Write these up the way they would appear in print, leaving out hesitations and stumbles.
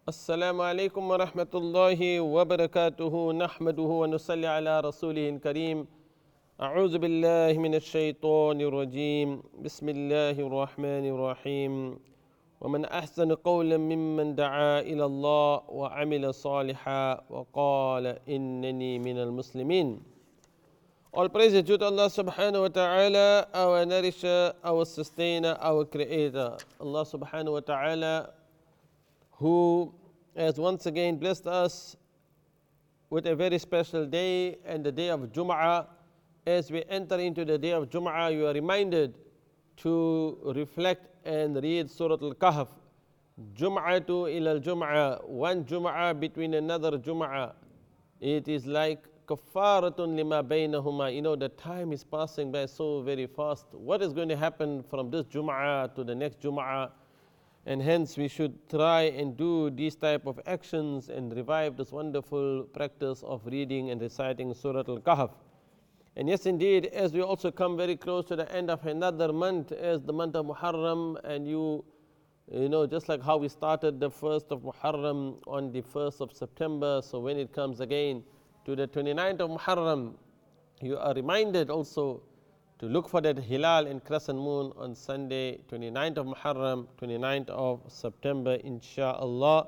السلام عليكم ورحمة الله وبركاته نحمده ونصلي على رسوله الكريم أعوذ بالله من الشيطان الرجيم بسم الله الرحمن الرحيم ومن أحسن قولا ممن دعا إلى الله وعمل صالحا وقال إنني من المسلمين. All praise is due to Allah subhanahu wa ta'ala, our nourisher, our sustainer, our creator. Allah subhanahu wa ta'ala, who has once again blessed us with a very special day and the day of Jum'ah. As we enter into the day of Jum'ah, you are reminded to reflect and read Surah Al-Kahf. Jum'atu ila al-Jum'ah, one Jum'ah between another Jum'ah. It is like kafaratun lima baynahuma. You know, the time is passing by so very fast. What is going to happen from this Jum'ah to the next Jum'ah? And hence we should try and do these type of actions and revive this wonderful practice of reading and reciting Surah Al-Kahf. And yes, indeed, as we also come very close to the end of another month, as the month of Muharram, and you know, just like how we started the 1st of Muharram on the 1st of September, so when it comes again to the 29th of Muharram, you are reminded also to look for that Hilal and crescent moon on Sunday, 29th of Muharram, 29th of September, insha'Allah,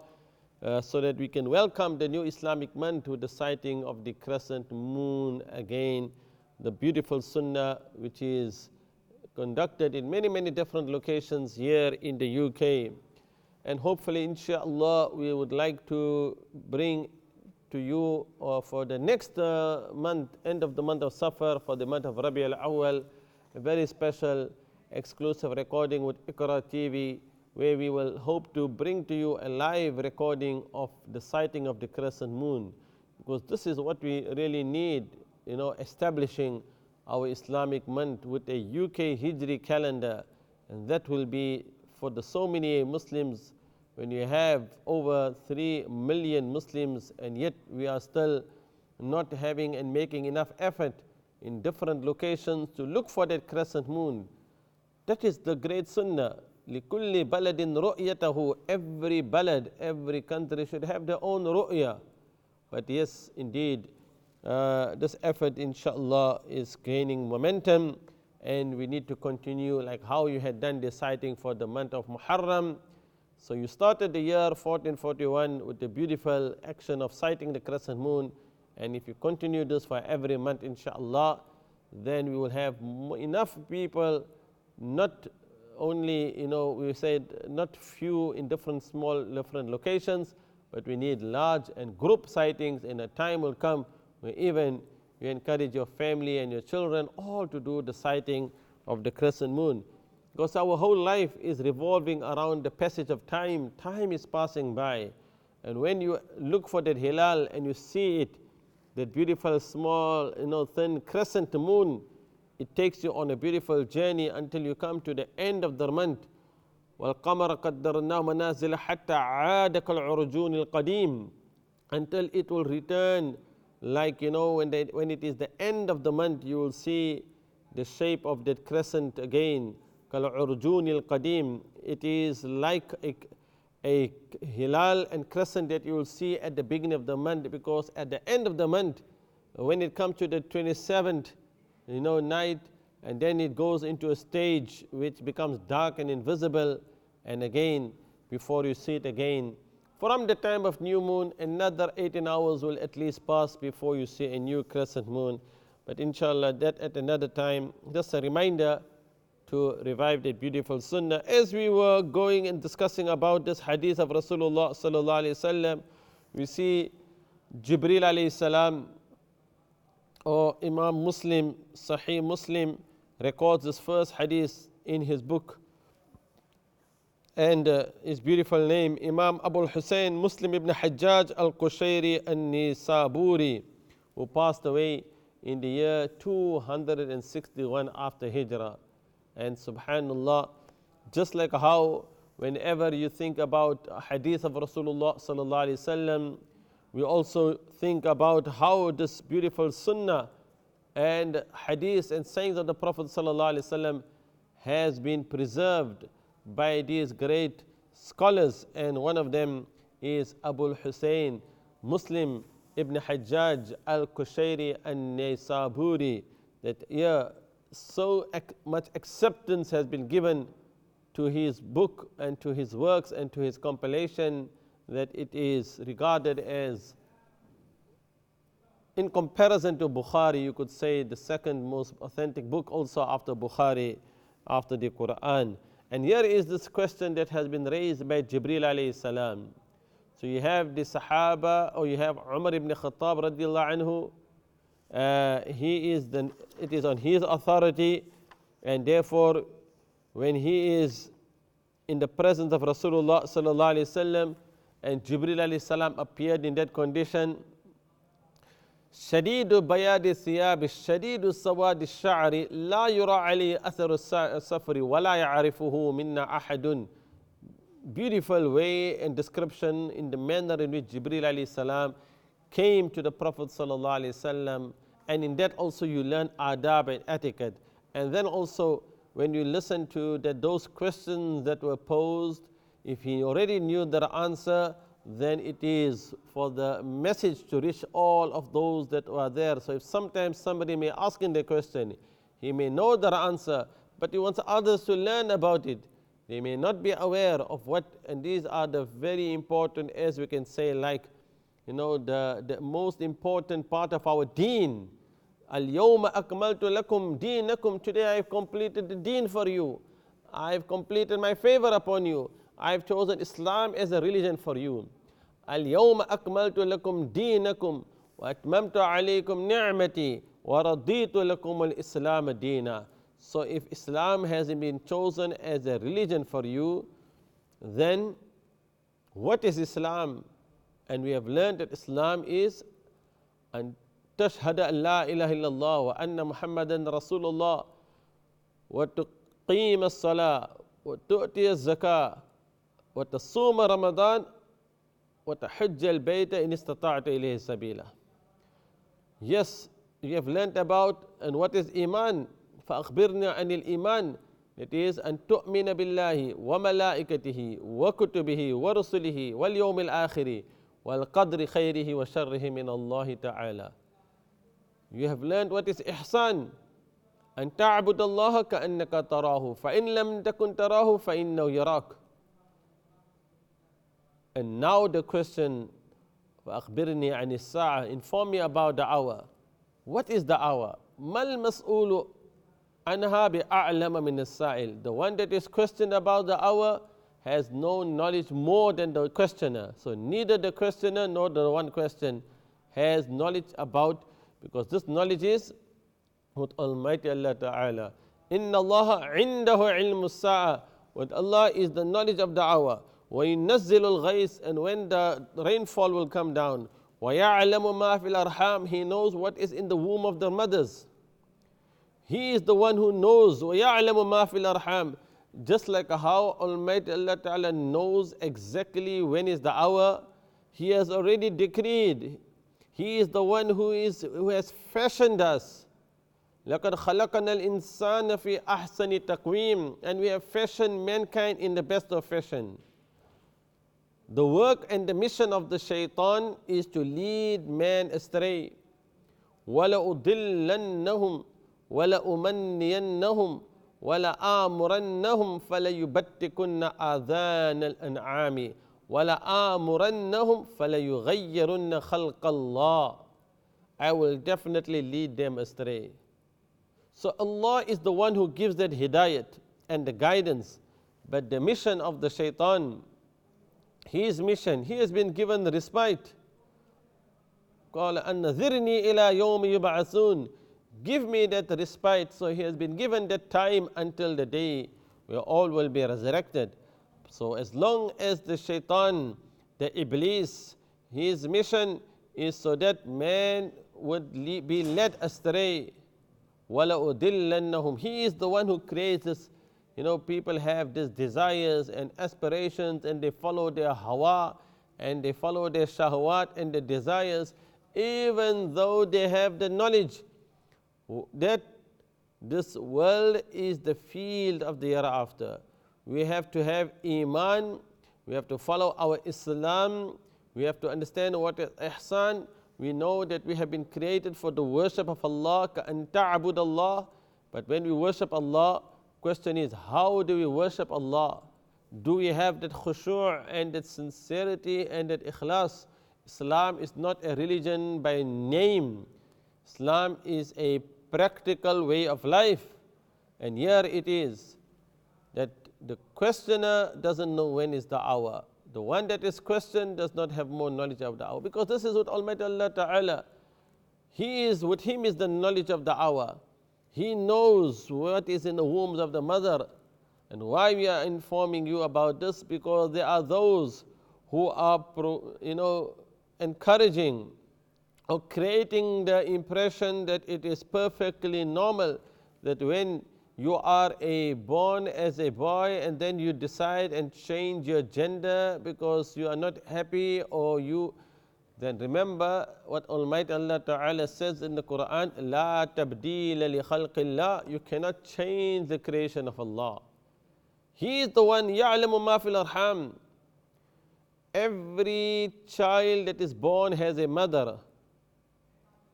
so that we can welcome the new Islamic month with the sighting of the crescent moon again, the beautiful sunnah which is conducted in many different locations here in the UK. And hopefully, insha'Allah, we would like to bring to you for the next month, end of the month of Safar, for the month of Rabi al-Awwal, a very special exclusive recording with Iqra TV, where we will hope to bring to you a live recording of the sighting of the crescent moon, because this is what we really need, you know, establishing our Islamic month with a UK Hijri calendar. And that will be for the so many Muslims. When you have over 3 million Muslims, and yet we are still not having and making enough effort in different locations to look for that crescent moon. That is the great sunnah. لِكُلِّ بَلَدٍ رُؤْيَتَهُ. Every balad, every country should have their own ru'ya. But yes, indeed, this effort, inshallah, is gaining momentum, and we need to continue like how you had done the sighting for the month of Muharram. So you started the year 1441 with the beautiful action of sighting the crescent moon, and if you continue this for every month, inshallah, then we will have enough people, not only, you know, we said not few in different locations, but we need large and group sightings, and a time will come where even you encourage your family and your children all to do the sighting of the crescent moon. Because our whole life is revolving around the passage of time. Time is passing by. And when you look for that Hilal and you see it, that beautiful small, you know, thin crescent moon, it takes you on a beautiful journey until you come to the end of the month. وَالْقَمَرَ قَدَّرْنَاهُ مَنَازِلَ حَتَّى عَادَ كَالْعُرْجُونِ الْقَدِيمِ. Until it will return, like, you know, when it is the end of the month, you will see the shape of that crescent again. كَالْعُرْجُونِ الْقَدِيمِ. It is like a hilal and crescent that you will see at the beginning of the month, because at the end of the month, when it comes to the 27th, you know, night, and then it goes into a stage which becomes dark and invisible, and again, before you see it again, from the time of new moon, another 18 hours will at least pass before you see a new crescent moon. But inshallah, that at another time. Just a reminder to revive that beautiful sunnah. As we were going and discussing about this hadith of Rasulullah sallallahu alaihi wasallam, we see Jibril alayhi salam, or Imam Muslim, Sahih Muslim, records this first hadith in his book, and his beautiful name, Imam Abu Hussein Muslim ibn Hajjaj al-Qushayri al-Nisaburi, who passed away in the year 261 after Hijrah. And subhanallah, just like how whenever you think about a hadith of Rasulullah sallallahu alaihi wasallam, we also think about how this beautiful sunnah and hadith and sayings of the Prophet sallallahu alaihi wasallam has been preserved by these great scholars, and one of them is Abu Hussein Muslim ibn Hajjaj al-Qushayri an-Naysaburi, that so much acceptance has been given to his book and to his works and to his compilation that it is regarded as, in comparison to Bukhari, you could say the second most authentic book also after Bukhari, after the Quran. And here is this question that has been raised by Jibril alayhi salam. So you have the Sahaba, or you have Umar ibn Khattab radiallahu anhu. It is on his authority, and therefore when he is in the presence of Rasulullah sallallahu alaihi wasallam and Jibril alayhi salam appeared in that condition, شديد بياض الثياب شديد سواد الشعر لا يرى عليه أثر السفر ولا يعرفه منا أحد. Beautiful way and description in the manner in which Jibril alayhi salam came to the Prophet sallallahu alaihi wasallam, and in that also you learn adab and etiquette. And then also when you listen to that those questions that were posed, if he already knew their answer, then it is for the message to reach all of those that were there. So if sometimes somebody may ask in the question, he may know their answer, but he wants others to learn about it. They may not be aware of what, and these are the very important, as we can say, like, the most important part of our deen. Al-yawma akmaltu lakum deenakum. Today I have completed the deen for you. I have completed my favor upon you. I have chosen Islam as a religion for you. Al-yawma akmaltu lakum deenakum wa atmamtu alaykum ni'mati wa raditu lakum al-Islam deena. So if Islam has been chosen as a religion for you, then what is Islam? And we have learned that Islam is an تشهد أن لا إله إلا الله وأن محمدا رسول الله وتقيم الصلاة وتؤتي الزكاة وتصوم رمضان وتحج البيت إن استطعت إليه سبيلا. Yes, you have learnt about and what is Iman. فأخبرني عن الإيمان. It is أن تؤمن بالله وملائكته وكتبه ورسله واليوم الآخر والقدر خيره وشره من الله تعالى. You have learned what is ihsan. أن تعبد الله كأنك تراه فإن لم تكن تراه فإنه يراك. And now the question, فأخبرني عن الساعة. Inform me about the hour. What is the hour? ما المسؤول عنها بأعلم من السائل. The one that is questioned about the hour has no knowledge more than the questioner. So neither the questioner nor the one questioned has knowledge about, because this knowledge is with Almighty Allah Ta'ala. Inna Allah indahu ilmu sa'a. With Allah is the knowledge of the hour. وَيُنَزِّلُ الْغَيْثِ. And when the rainfall will come down. وَيَعْلَمُ مَا فِي الْأَرْحَامِ. He knows what is in the womb of the mothers. He is the one who knows. وَيَعْلَمُ مَا فِي الْأَرْحَامِ. Just like how Almighty Allah Ta'ala knows exactly when is the hour, He has already decreed. He is the one who has fashioned us. لَقَدْ خَلَقَنَا الْإِنسَانَ فِي أَحْسَنِ تَقْوِيمٍ. And we have fashioned mankind in the best of fashion. The work and the mission of the shaitan is to lead man astray. وَلَأُضِلَّنَّهُمْ وَلَأُمَنِّيَنَّهُمْ وَلَآمُرَنَّهُمْ فَلَيُبَتِّكُنَّ آذَانَ الْأَنْعَامِ وَلَآمُرَنَّهُمْ فَلَيُغَيِّرُنَّ خَلْقَ اللَّهِ. I will definitely lead them astray. So Allah is the one who gives that hidayat and the guidance. But the mission of the shaitan, his mission, he has been given respite. قَالَ أَنَّذِرْنِي إِلَى يَوْمِ يُبْعَثُونَ. Give me that respite. So he has been given that time until the day where all will be resurrected. So as long as the shaitan, the iblis, his mission is so that man would be led astray. وَلَأُضِلَّنَّهُمْ. He is the one who creates this. People have these desires and aspirations, and they follow their hawa, and they follow their shahwat and their desires, even though they have the knowledge that this world is the field of the hereafter. We have to have iman, We have to follow our Islam. We have to understand what is ihsan. We know that we have been created for the worship of Allah, كَأَن تَعْبُدَ اللَّهِ. But when we worship Allah, question is, how do we worship Allah? Do we have that khushu' and that sincerity and that ikhlas? Islam is not a religion by name. Islam is a practical way of life. And here it is that the questioner doesn't know when is the hour. The one that is questioned does not have more knowledge of the hour. Because this is what Almighty Allah Ta'ala, with Him is the knowledge of the hour. He knows what is in the wombs of the mother. And why we are informing you about this? Because there are those who are encouraging or creating the impression that it is perfectly normal that when you are born as a boy and then you decide and change your gender because you are not happy then remember what Almighty Allah Ta'ala says in the Quran, La tabdeela li khalqillah. You cannot change the creation of Allah. He is the one, ya'lamu ma fil arham. Every child that is born has a mother.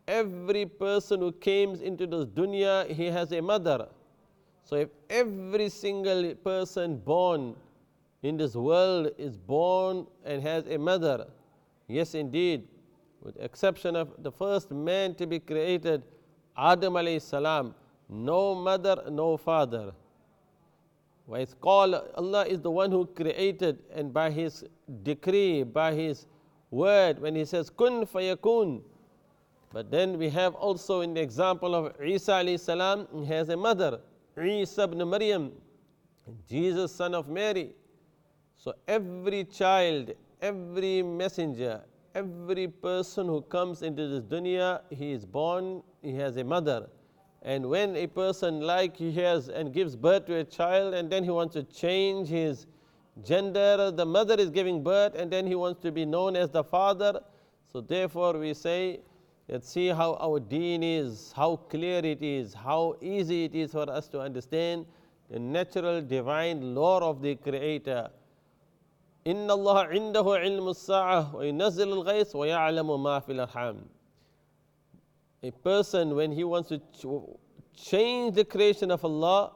Every person who comes into this dunya, he has a mother. So if every single person born in this world is born and has a mother, yes indeed, with the exception of the first man to be created, Adam alayhi salam, no mother, no father. Why it's called, Allah is the one who created, and by His decree, by His word, when He says kun fayakun. But then we have also in the example of Isa alayhi salam, he has a mother, Isa ibn Maryam, Jesus son of Mary. So every child, every messenger, every person who comes into this dunya, he is born, he has a mother. And when a person he has and gives birth to a child and then he wants to change his gender, the mother is giving birth and then he wants to be known as the father. So therefore we say, let's see how our deen is, how clear it is, how easy it is for us to understand the natural divine law of the Creator. إِنَّ اللَّهَ عِنْدَهُ عِلْمُ السَّاعَةِ وَيُنَزِّلُ الْغَيْثَ وَيَعْلَمُ مَا فِي الْأَرْحَامِ. A person, when he wants to change the creation of Allah,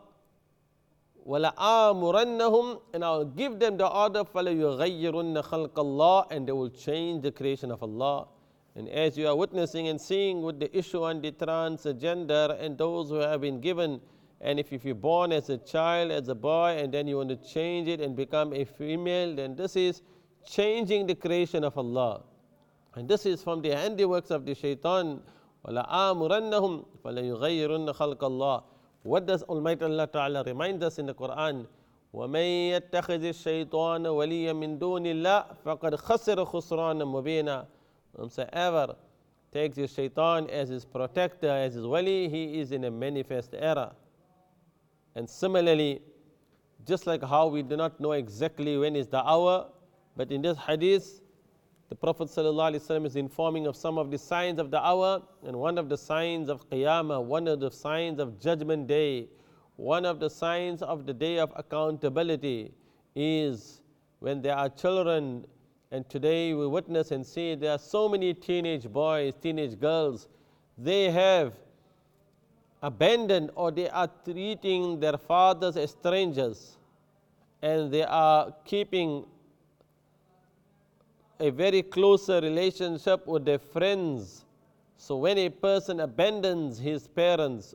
وَلَآمُرَنَّهُمْ, and I will give them the order, فَلَيُغَيِّرُنَّ خَلْقَ اللَّهِ, and they will change the creation of Allah. And as you are witnessing and seeing with the issue on the transgender and those who have been given, and if you're born as a child, as a boy, and then you want to change it and become a female, then this is changing the creation of Allah. And this is from the handiworks of the shaitan. وَلَآمُرَنَّهُمْ فَلَيُغَيِّرُنَّ خَلْقَ اللَّهِ. What does Almighty Allah Ta'ala remind us in the Quran? وَمَن يَتَّخِذِ الشَّيْطَانَ وَلِيًّا مِن دُونِ اللَّهِ فَقَدْ خَسِرَ خُسْرَانًا مُبِينًا. Whomsoever takes his shaitan as his protector, as his wali, he is in a manifest error. And similarly, just like how we do not know exactly when is the hour, but in this hadith, the Prophet ﷺ is informing of some of the signs of the hour, and one of the signs of Qiyamah, one of the signs of Judgment Day, one of the signs of the Day of Accountability is when there are children. And today we witness and see there are so many teenage boys, teenage girls, they have abandoned or they are treating their fathers as strangers, and they are keeping a very closer relationship with their friends. So when a person abandons his parents,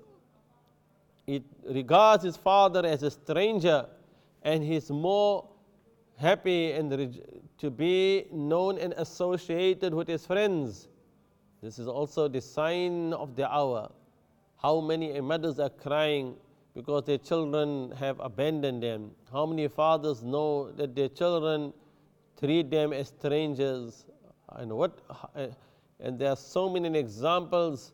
it regards his father as a stranger, and he's more happy and to be known and associated with his friends. This is also the sign of the hour. How many mothers are crying because their children have abandoned them? How many fathers know that their children treat them as strangers? And there are so many examples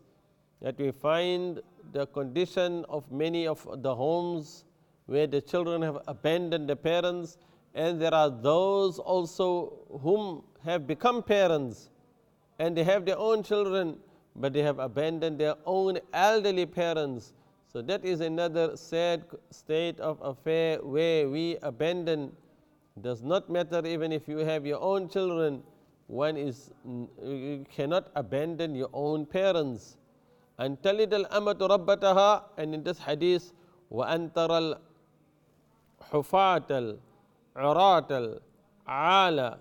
that we find the condition of many of the homes where the children have abandoned the parents, and there are those also whom have become parents and they have their own children, but they have abandoned their own elderly parents. So that is another sad state of affair where we abandon Does not matter even if you have your own children, you cannot abandon your own parents. And تلد الأمة ربتها, and in this hadith, وأن ترى الحفاة العراة العالة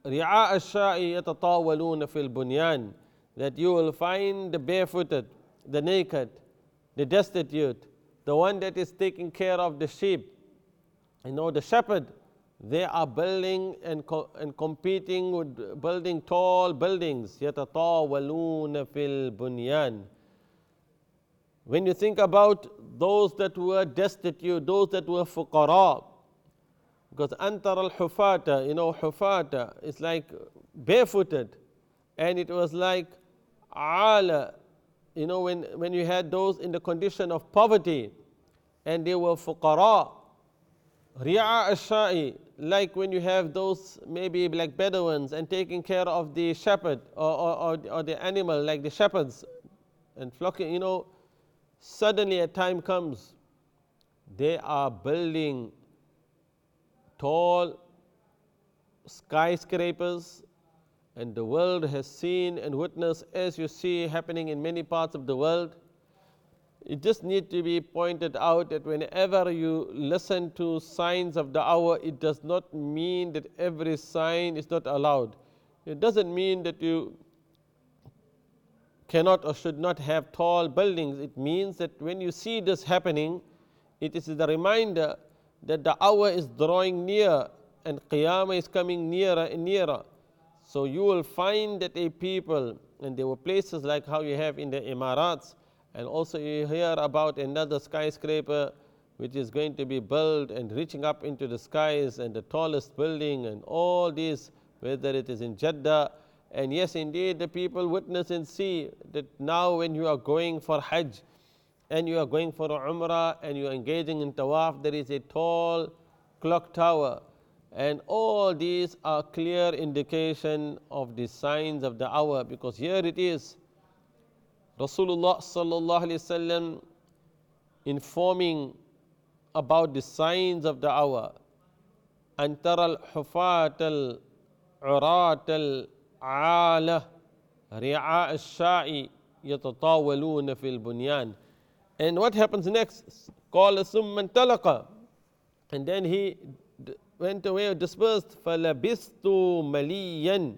رعاء الشاء يتطاولون في البنيان, that you will find the barefooted, the naked, the destitute, the one that is taking care of the sheep, the shepherd, they are building and competing with building tall buildings. يتطاولون في البنيان. When you think about those that were destitute, those that were fuqara, because antara al-hufata, hufata is like barefooted, and it was like ala, when you had those in the condition of poverty, and they were fuqara. Ri'a ash-sha'i, like when you have those maybe like Bedouins and taking care of the shepherd or the animal, like the shepherds and flocking, suddenly a time comes, they are building tall skyscrapers, and the world has seen and witnessed, as you see happening in many parts of the world. It just needs to be pointed out that whenever you listen to signs of the hour, it does not mean that every sign is not allowed. It doesn't mean that you cannot or should not have tall buildings. It means that when you see this happening, it is the reminder that the hour is drawing near and Qiyamah is coming nearer and nearer. So you will find that a people, and there were places like how you have in the Emirates, and also you hear about another skyscraper which is going to be built and reaching up into the skies, and the tallest building, and all these, whether it is in Jeddah. And yes, indeed, the people witness and see that now when you are going for Hajj and you are going for Umrah and you are engaging in Tawaf, there is a tall clock tower, and all these are clear indication of the signs of the hour, because here it is, Rasulullah sallallahu alaihi wasallam informing about the signs of the hour. أن ترى الحفاة العراة العالة رعاء الشاء يتطاولون في البنيان. And what happens next? قال ثم انطلق, and then he went away, dispersed. فلبثت مليا.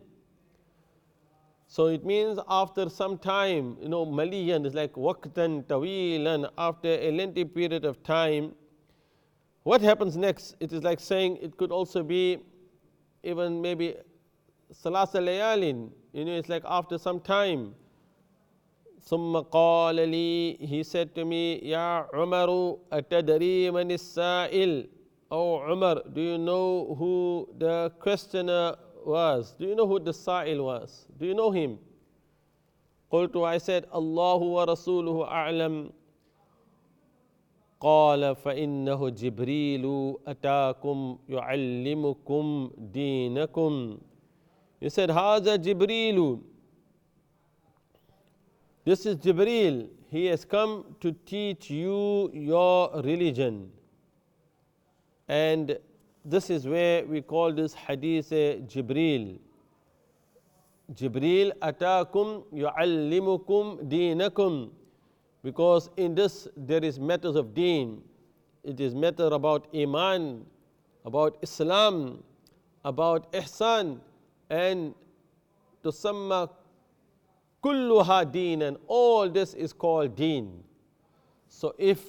So it means after some time, maliyan is like waqtan tawilan, after a lengthy period of time. What happens next? It is like saying, it could also be even maybe salasa layalin, it's like after some time. ثم قال لي, he said to me, يا عمر أتدري من السائل? Oh Umar, do you know who the questioner was? Do you know who the Sa'il was? Do you know him? قلت, I said, الله ورسوله أعلم. قال فإنه جبريل أتاكم يعلمكم دينكم. He said, هذا جبريل. This is Jibreel. He has come to teach you your religion. And this is where we call this hadith Jibreel. Jibreel atakum yu'allimukum deenakum. Because in this there is matters of deen. It is matter about iman, about Islam, about ihsan, and tusamma kulluha deen, and all this is called deen. So if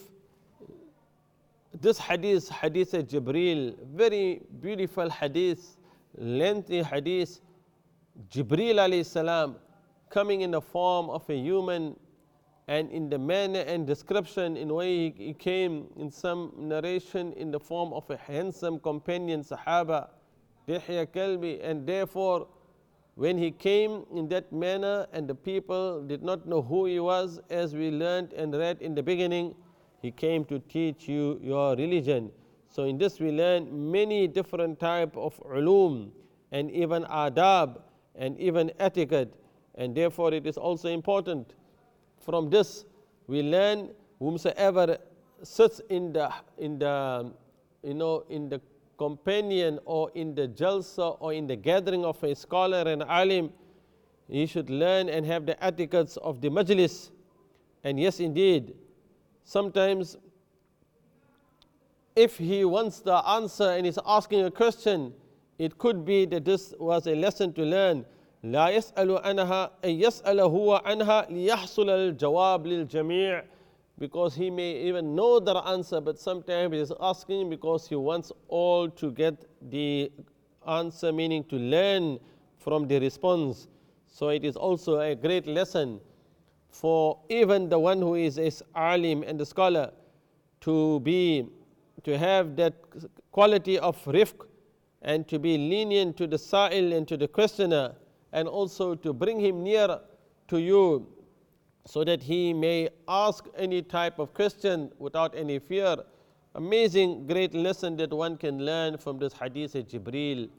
this hadith Jibreel, very beautiful hadith, lengthy hadith, Jibreel alayhi salam coming in the form of a human, and in the manner and description in way he came in some narration in the form of a handsome companion Sahaba, Dihya Kalbi, and therefore when he came in that manner and the people did not know who he was, as we learned and read in the beginning, he came to teach you your religion. So in this we learn many different type of ulum, and even adab, and even etiquette, and therefore it is also important. From this we learn whomsoever sits in the companion or in the jalsa or in the gathering of a scholar and alim, he should learn and have the etiquettes of the majlis. And yes, indeed, sometimes if he wants the answer and is asking a question, it could be that this was a lesson to learn. لا يسأل عنها أن يسأل هو عنها ليحصل الجواب للجميع, because he may even know the answer, but sometimes he is asking because he wants all to get the answer, meaning to learn from the response. So it is also a great lesson for even the one who is a alim and a scholar to have that quality of rifq and to be lenient to the sa'il and to the questioner, and also to bring him near to you so that he may ask any type of question without any fear. Amazing, great lesson that one can learn from this hadith of Jibreel.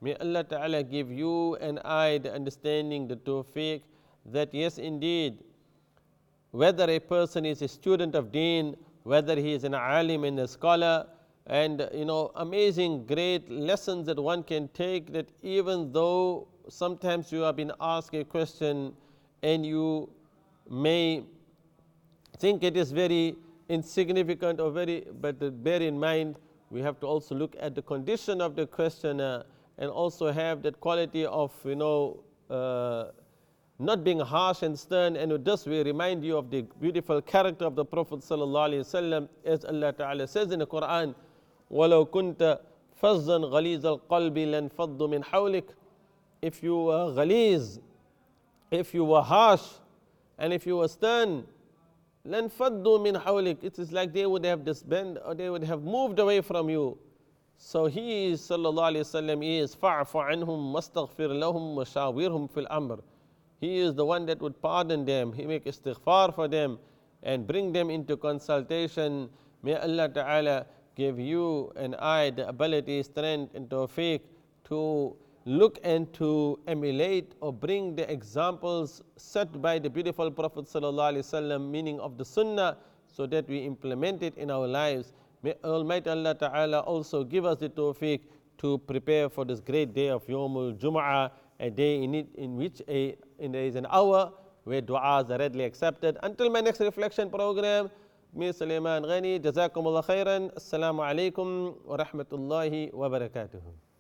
May Allah Ta'ala give you and I the understanding, the tawfiq, that yes indeed, whether a person is a student of deen, whether he is an alim and a scholar, and amazing great lessons that one can take, that even though sometimes you have been asked a question and you may think it is very insignificant or but bear in mind, we have to also look at the condition of the questioner and also have that quality of not being harsh and stern. And with this we remind you of the beautiful character of the Prophet ﷺ, as Allah Ta'ala says in the Quran, وَلَوْ كُنْتَ فَظًّا غَلِيظَ الْقَلْبِ لَانْفَضُّ مِنْ حَوْلِكَ. If you were ghaliz, if you were harsh, and if you were stern, لَانْفَضُّ مِنْ حَوْلِكَ, it is like they would have disbanded or they would have moved away from you. So he is, sallallahu alayhi wasallam, is فَعْفُ عَنْهُمْ وَاسْتَغْفِرْ لَهُمْ وَشَاوِرْهُمْ فِي الْأَمْرِ. He is the one that would pardon them, he make istighfar for them and bring them into consultation. May Allah Ta'ala give you and I the ability, strength and tawfiq to look and to emulate or bring the examples set by the beautiful Prophet sallallahu alaihi wasallam, meaning of the sunnah, so that we implement it in our lives. May Almighty Allah Ta'ala also give us the tawfiq to prepare for this great day of Yawmul Jum'ah, a day in which there is an hour where du'as are readily accepted. Until my next reflection program, me Sulaiman Ghani, Jazakumullah khairan, Assalamu alaikum wa rahmatullahi wa barakatuhu.